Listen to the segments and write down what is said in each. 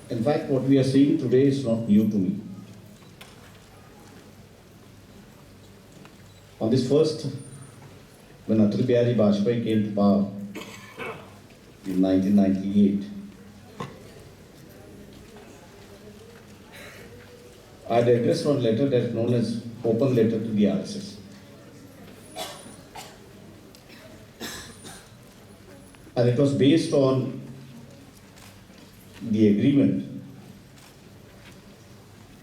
In fact, what we are seeing today is not new to me. On this first, when Atal Bihari Vajpayee came to power in 1998, I had addressed one letter that is known as open letter to the RSS. And it was based on the agreement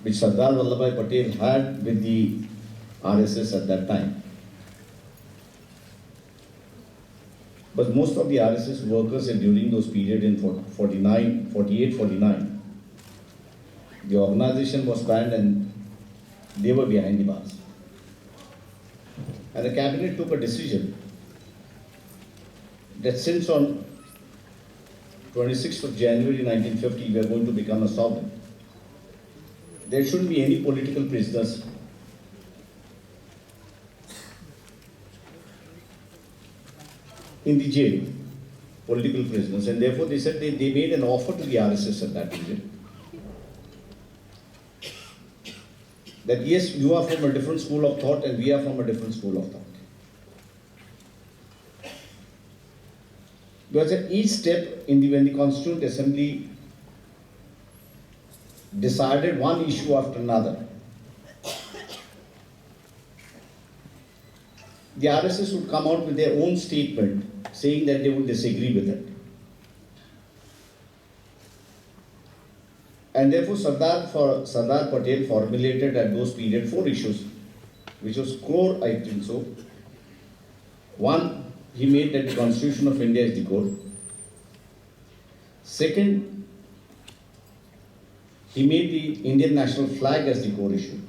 which Sardar Vallabhbhai Patel had with the RSS at that time. But most of the RSS workers during those periods in 48-49, the organization was banned and they were behind the bars. And the cabinet took a decision that since on 26th of January 1950 we are going to become a sovereign, there shouldn't be any political prisoners in the jail, political prisoners, and therefore they said they made an offer to the RSS at that period that yes, you are from a different school of thought and we are from a different school of thought. Because at each step when the Constituent Assembly decided one issue after another, the RSS would come out with their own statement saying that they would disagree with it. And therefore Sardar Patel formulated at those periods 4 issues, which was core, I think so. One, he made that the Constitution of India is the core. Second, he made the Indian national flag as the core issue.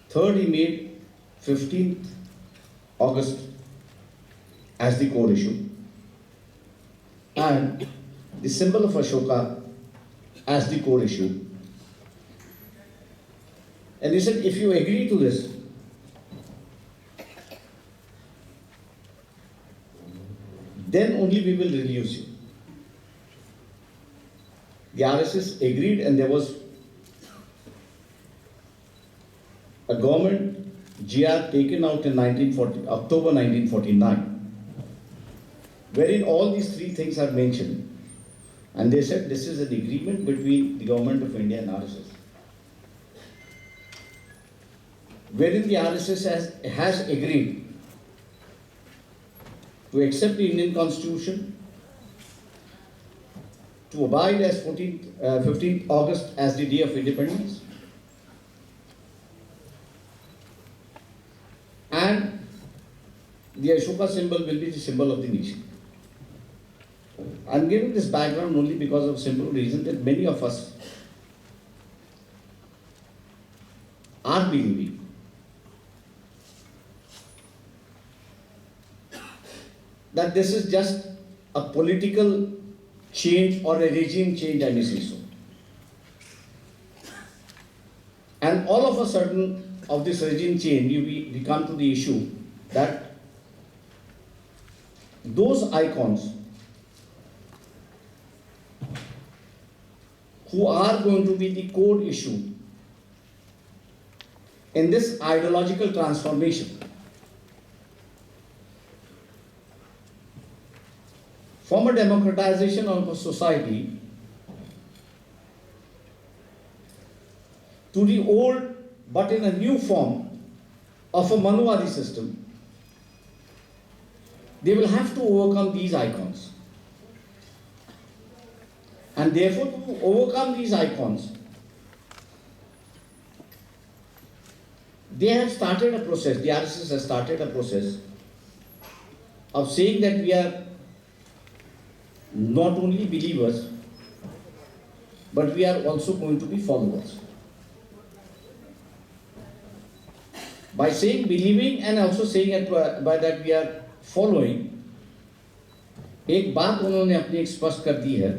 Third, he made 15th August as the core issue and the symbol of Ashoka as the core issue. And he said, if you agree to this, then only we will release you. The RSS agreed, and there was a government GR taken out in October 1949, wherein all these 3 things are mentioned. And they said this is an agreement between the Government of India and RSS, wherein the RSS has agreed to accept the Indian Constitution, to abide as 15th August as the day of independence, and the Ashoka symbol will be the symbol of the nation. I'm giving this background only because of a simple reason that many of us are believing that this is just a political change or a regime change, I may say so. And all of a sudden of this regime change, we come to the issue that those icons who are going to be the core issue in this ideological transformation from a democratization of a society to the old but in a new form of a Manuvadi system, they will have to overcome these icons. And therefore, to overcome these icons, they have started a process, the RSS has started a process of saying that we are not only believers, but we are also going to be followers. By saying believing and also saying by that we are following, एक बात उन्होंने अपनी स्पष्ट कर दी है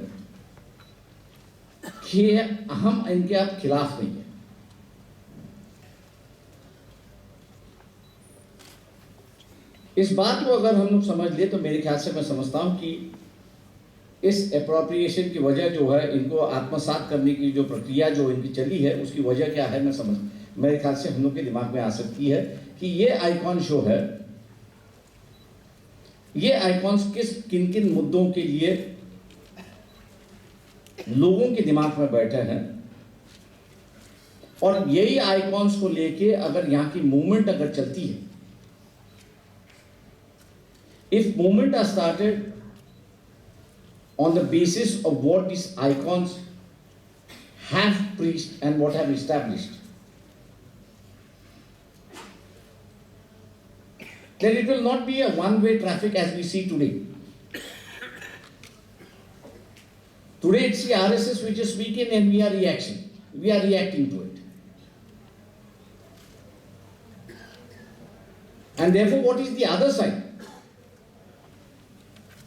कि हम इनके आप खिलाफ नहीं है। इस बात को अगर हम लोग समझ ले तो मेरे ख्याल से मैं समझता हूं कि इस एप्रोप्रिएशन की वजह जो है, इनको आत्मसात करने की जो प्रक्रिया जो इनकी चली है, उसकी वजह क्या है, मेरे ख्याल से हम लोग के दिमाग में आ सकती है कि ये आइकॉन शो है, ये आइकॉन्स किन किन मुद्दों के लिए लोगों के दिमाग में बैठे हैं, और यही आइकॉन्स को लेके अगर यहाँ की मूवमेंट अगर चलती है, if movement are started on the basis of what these icons have preached and what have established, then it will not be a one-way traffic as we see today. Today it's the RSS which is speaking and we are reacting to it. And therefore, what is the other side?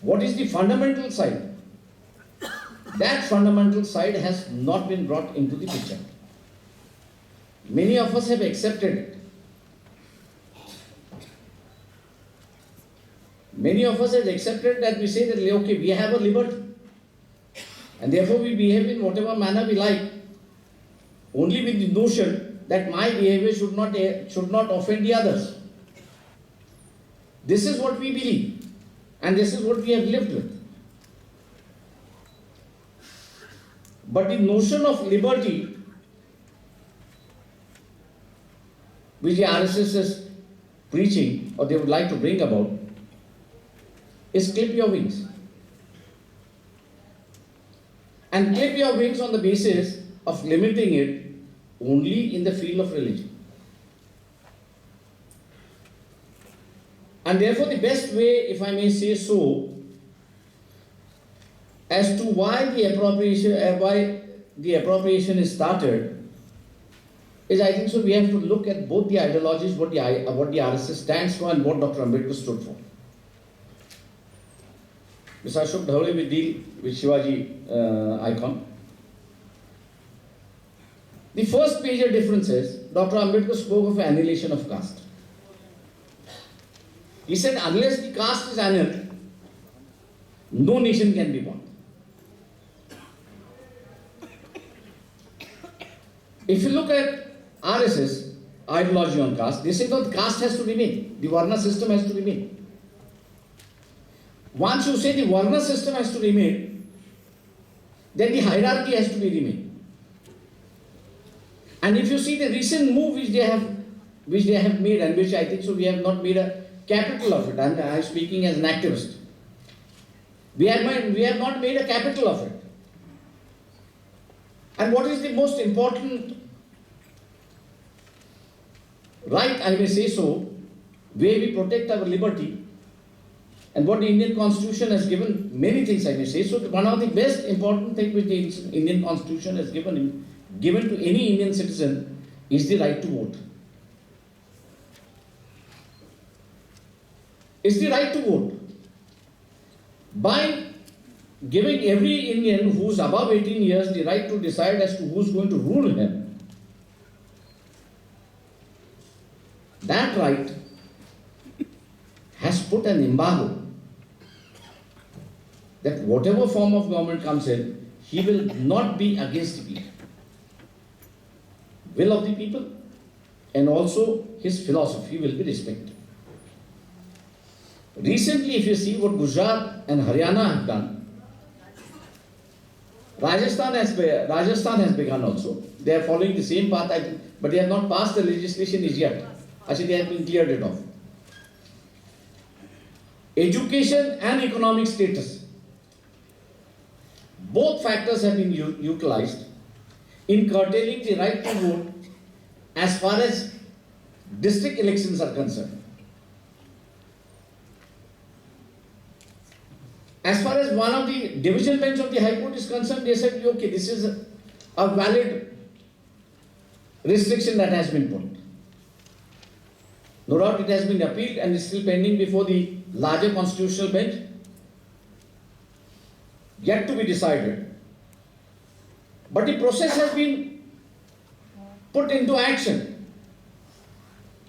What is the fundamental side? That fundamental side has not been brought into the picture. Many of us have accepted it. Many of us have accepted that we say that, okay, we have a liberty, and therefore we behave in whatever manner we like, only with the notion that my behavior should not offend the others. This is what we believe, and this is what we have lived with. But the notion of liberty, which the RSS is preaching or they would like to bring about, is clip your wings. And clip your wings on the basis of limiting it only in the field of religion. And therefore the best way, if I may say so, as to why the appropriation is started, is I think so we have to look at both the ideologies, what the RSS stands for and what Dr. Ambedkar stood for. Mr. Ashok Dhawale will deal with Shivaji icon. The first major difference is Dr. Ambedkar spoke of annihilation of caste. He said unless the caste is annulled, no nation can be born. If you look at RSS ideology on caste, they say no, the caste has to remain, the Varna system has to remain. Once you say the Varna system has to remain, then the hierarchy has to be remain. And if you see the recent move which they have made, and which I think so we have not made a capital of it, and I am speaking as an activist. We have not made a capital of it. And what is the most important right, I may say so, where we protect our liberty, and what the Indian Constitution has given, many things I may say so, one of the best important things which the Indian Constitution has given to any Indian citizen is the right to vote. It's the right to vote. By giving every Indian who's above 18 years the right to decide as to who's going to rule him, that right has put an embargo that whatever form of government comes in, he will not be against the people, will of the people, and also his philosophy will be respected. Recently, if you see what Gujarat and Haryana have done, Rajasthan has begun also. They are following the same path, I think, but they have not passed the legislation as yet. Actually, they have been cleared it off. Education and economic status, both factors have been utilized in curtailing the right to vote as far as district elections are concerned. As far as one of the division bench of the High Court is concerned, they said, okay, this is a valid restriction that has been put. No doubt it has been appealed and is still pending before the larger constitutional bench, yet to be decided. But the process has been put into action,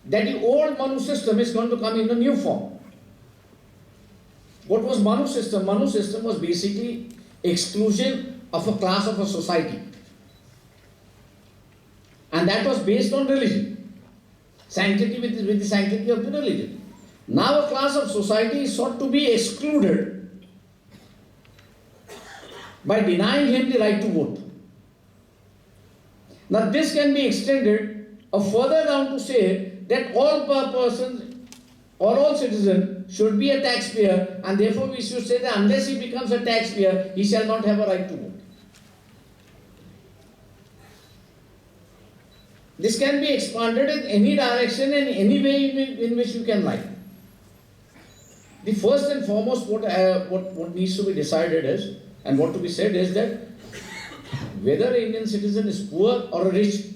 that the old Manu system is going to come in a new form. What was Manu system? Manu system was basically exclusion of a class of a society. And that was based on religion. Sanctity with the sanctity of the religion. Now a class of society is sought to be excluded by denying him the right to vote. Now this can be extended further down to say that all persons or all citizens should be a taxpayer, and therefore we should say that unless he becomes a taxpayer, he shall not have a right to vote. This can be expanded in any direction and any way in which you can like. The first and foremost what needs to be decided is, and what to be said is that whether an Indian citizen is poor or rich,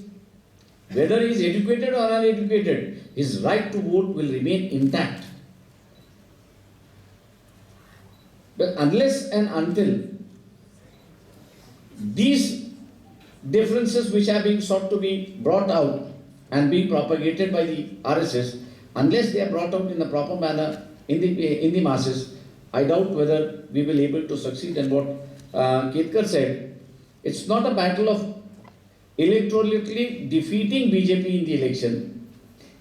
whether he is educated or uneducated, his right to vote will remain intact. But unless and until these differences which are being sought to be brought out and being propagated by the RSS, unless they are brought out in a proper manner in the masses, I doubt whether we will be able to succeed. And what Ketkar said, it's not a battle of electorally defeating BJP in the election.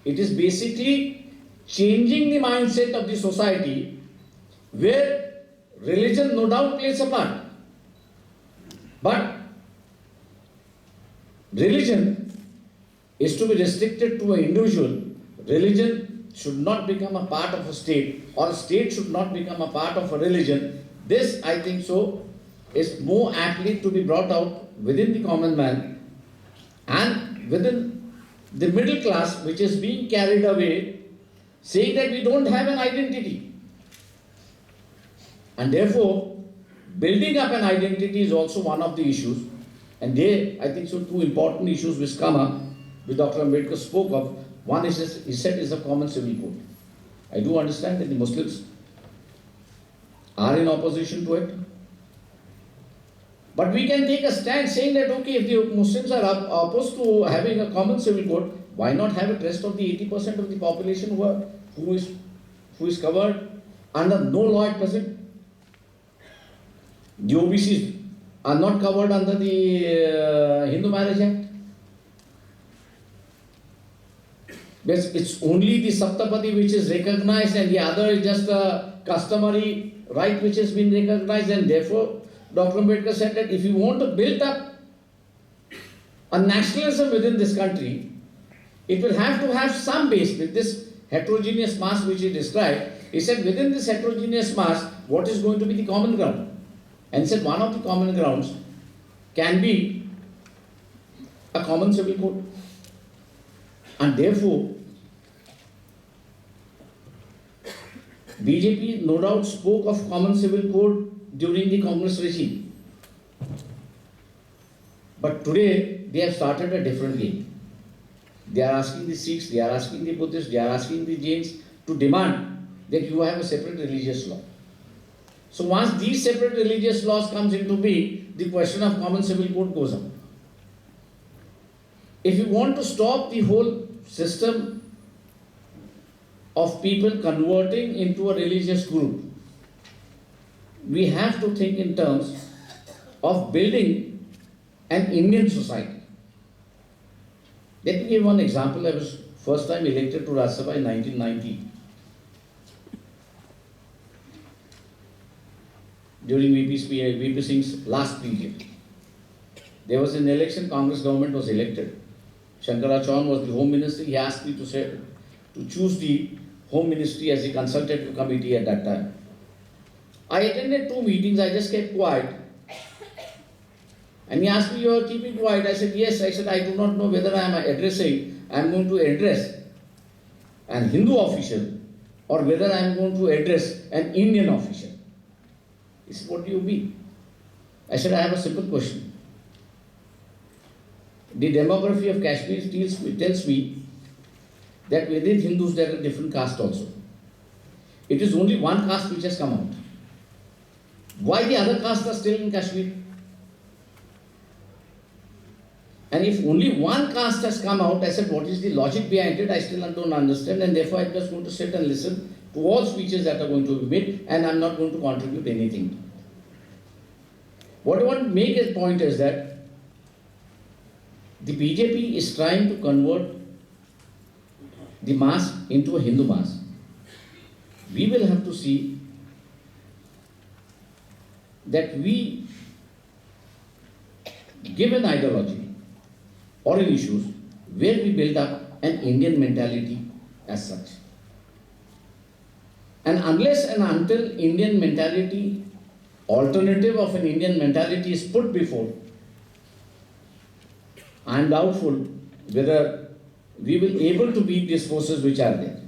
It is basically changing the mindset of the society, where religion no doubt plays a part. But religion is to be restricted to an individual. Religion should not become a part of a state, or a state should not become a part of a religion. This, I think so, is more aptly to be brought out within the common man and within the middle class, which is being carried away, saying that we don't have an identity. And therefore, building up an identity is also one of the issues. And there, I think so, two important issues which come up, which Dr. Ambedkar spoke of. One is, he said, is a common civil code. I do understand that the Muslims are in opposition to it. But we can take a stand saying that, okay, if the Muslims are opposed to having a common civil code, why not have a rest of the 80% of the population who is covered under no law at present? The OBCs are not covered under the Hindu Marriage Act. Because it's only the Saptapadi which is recognized, and the other is just a customary right which has been recognized, and therefore Dr. Ambedkar said that if you want to build up a nationalism within this country, it will have to have some base with this heterogeneous mass which he described. He said within this heterogeneous mass, what is going to be the common ground? And he said one of the common grounds can be a common civil code. And therefore, BJP no doubt spoke of common civil code during the Congress regime. But today, they have started a different game. They are asking the Sikhs, they are asking the Buddhists, they are asking the Jains to demand that you have a separate religious law. So once these separate religious laws comes into being, the question of common civil code goes up. If you want to stop the whole system of people converting into a religious group, we have to think in terms of building an Indian society. Let me give one example. I was first time elected to Rajya Sabha in 1990. During VP Singh's last period. There was an election, Congress government was elected. Shankaracharya was the Home Minister. He asked me to choose the Home Ministry as the consultative committee at that time. I attended 2 meetings, I just kept quiet. And he asked me, you are keeping quiet? I said, yes. I said, I do not know whether I am going to address an Hindu official or whether I am going to address an Indian official. He said, what do you mean? I said, I have a simple question. The demography of Kashmir tells me that within Hindus there are different castes also. It is only one caste which has come out. Why the other castes are still in Kashmir? And if only one caste has come out, I said, what is the logic behind it? I still don't understand, and therefore I'm just going to sit and listen to all speeches that are going to be made, and I'm not going to contribute anything. What I want to make a point is that the BJP is trying to convert the mass into a Hindu mass. We will have to see that we give an ideology or an issues where we build up an Indian mentality as such. And unless and until Indian mentality, alternative of an Indian mentality is put before, I am doubtful whether we will able to beat these forces which are there.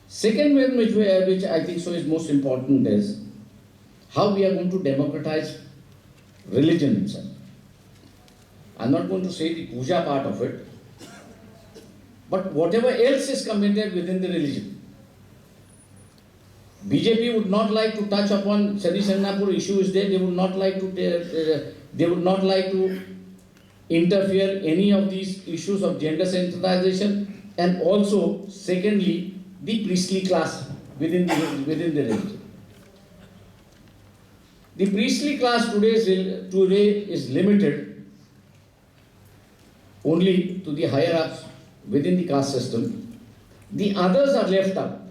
Second one which I think so is most important is how we are going to democratize religion itself. I'm not going to say the puja part of it, but whatever else is committed within the religion. BJP would not like to touch upon Sadi Sangapur issue is there. They would not like to interfere any of these issues of gender sensitization, and also secondly the priestly class within the religion. The priestly class today is limited only to the higher ups within the caste system. The others are left out.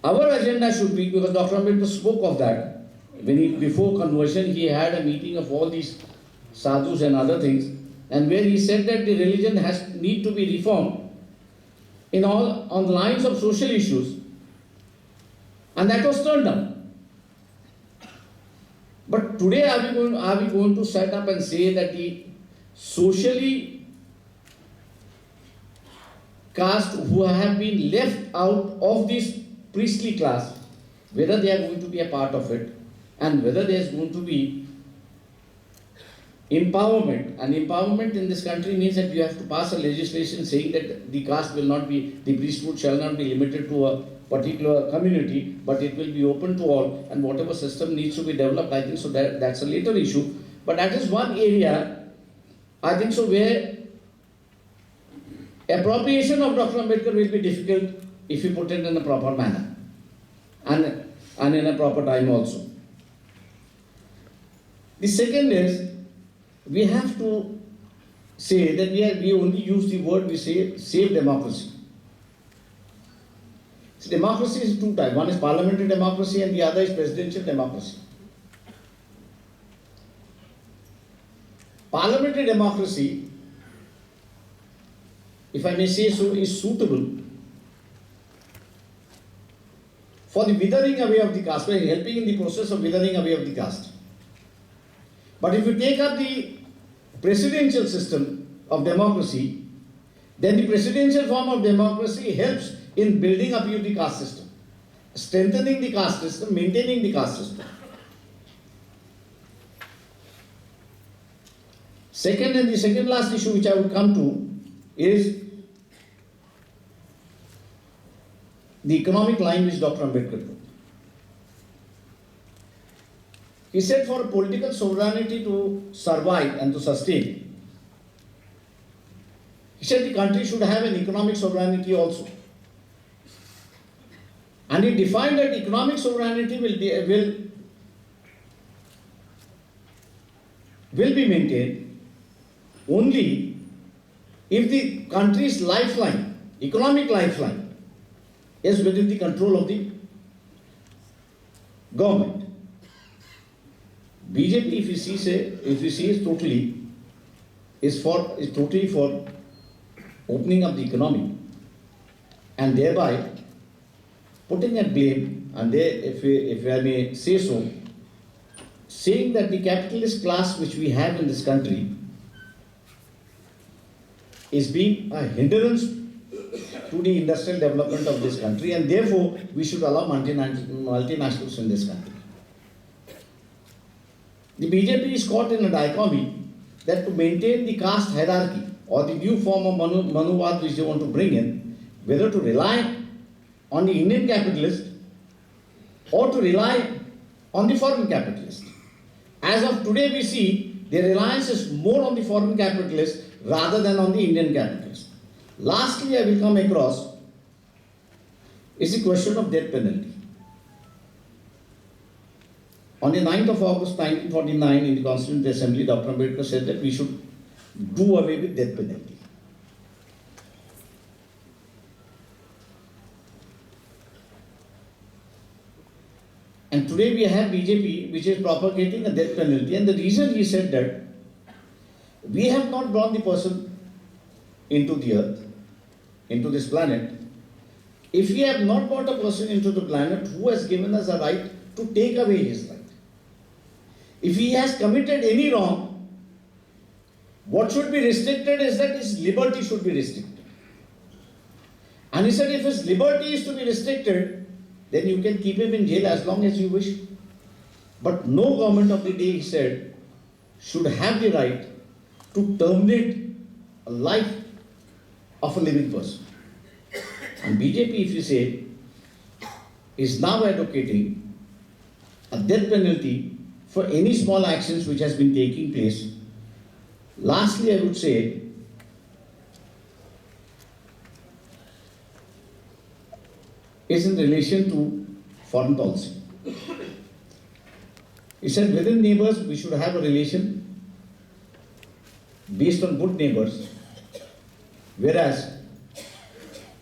Our agenda should be, because Dr. Ambedkar spoke of that, when before conversion he had a meeting of all these sadhus and other things, and where he said that the religion need to be reformed on the lines of social issues, and that was turned down. But today are we going to set up and say that the socially caste who have been left out of this priestly class, whether they are going to be a part of it, and whether there is going to be empowerment. And empowerment in this country means that you have to pass a legislation saying that the caste will not be, the priesthood shall not be limited to a particular community, but it will be open to all, and whatever system needs to be developed, I think so that's a later issue. But that is one area, I think so, where appropriation of Dr. Ambedkar will be difficult if you put it in a proper manner and in a proper time also. The second is, we have to say that we only use the word, we say save democracy. So democracy is two types. One is parliamentary democracy and the other is presidential democracy. Parliamentary democracy, if I may say so, is suitable for the withering away of the caste, by helping in the process of withering away of the caste. But if you take up the presidential system of democracy, then the presidential form of democracy helps in building up the caste system, strengthening the caste system, maintaining the caste system. Second, and the second last issue which I would come to is the economic line which Dr. Ambedkar took. He said for political sovereignty to survive and to sustain, he said the country should have an economic sovereignty also. And he defined that economic sovereignty will be maintained only if the country's lifeline, economic lifeline, is within the control of the government. BJP, if you see, is totally for opening up the economy and thereby putting a blame, and if I may say so, saying that the capitalist class which we have in this country is being a hindrance to the industrial development of this country, and therefore we should allow multinationals in this country. The BJP is caught in a dichotomy that to maintain the caste hierarchy or the new form of Manuvad which they want to bring in, whether to rely on the Indian capitalist or to rely on the foreign capitalist. As of today we see the reliance is more on the foreign capitalist rather than on the Indian capitalist. Lastly, I will come across is the question of death penalty. On the 9th of August 1949, in the Constituent Assembly, Dr. Ambedkar said that we should do away with death penalty. And today we have BJP which is propagating a death penalty, and the reason he said that we have not brought the person into the earth, into this planet. If we have not brought a person into the planet, who has given us a right to take away his right? If he has committed any wrong, what should be restricted is that his liberty should be restricted. And he said if his liberty is to be restricted, then you can keep him in jail as long as you wish. But no government of the day, he said, should have the right to terminate a life of a living person. And BJP, if you say, is now advocating a death penalty for any small actions which has been taking place. Lastly, I would say, is in relation to foreign policy. He said within neighbors we should have a relation based on good neighbors, whereas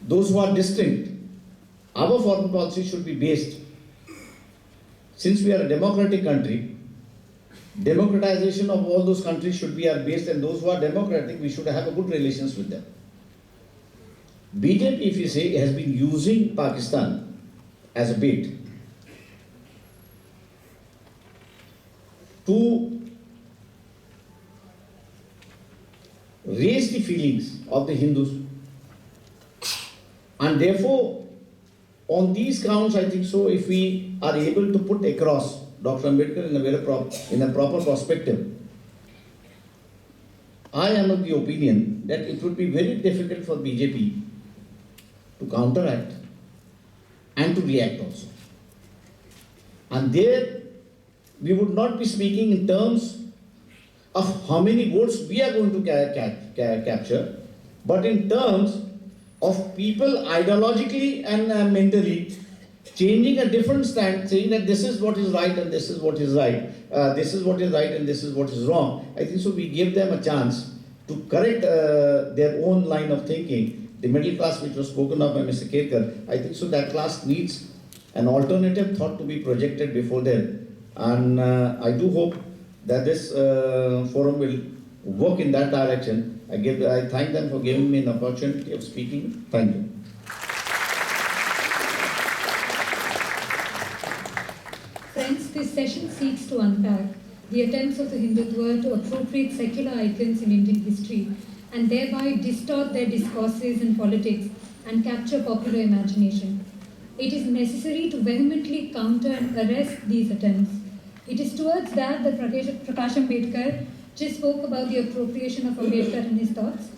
those who are distinct, our foreign policy should be based, since we are a democratic country, democratization of all those countries should be our base, and those who are democratic, we should have a good relations with them. BJP, if you say, has been using Pakistan as a bait to raise the feelings of the Hindus, and therefore on these grounds I think so, if we are able to put across Dr. Ambedkar in a proper perspective, I am of the opinion that it would be very difficult for BJP to counteract and to react also. And there we would not be speaking in terms of how many votes we are going to capture, but in terms of people ideologically and mentally changing a different stand, saying that this is what is right and this is what is right, this is what is right and this is what is wrong. I think so we give them a chance to correct their own line of thinking. The middle class which was spoken of by Mr. Kerkar, I think so that class needs an alternative thought to be projected before them. And I do hope that this forum will work in that direction. I thank them for giving me an opportunity of speaking. Thank you. Friends, this session seeks to unpack the attempts of the Hindutva to appropriate secular icons in Indian history and thereby distort their discourses in politics and capture popular imagination. It is necessary to vehemently counter and arrest these attempts. It is towards that Prakash Ambedkar just spoke about the appropriation of Ambedkar in his thoughts,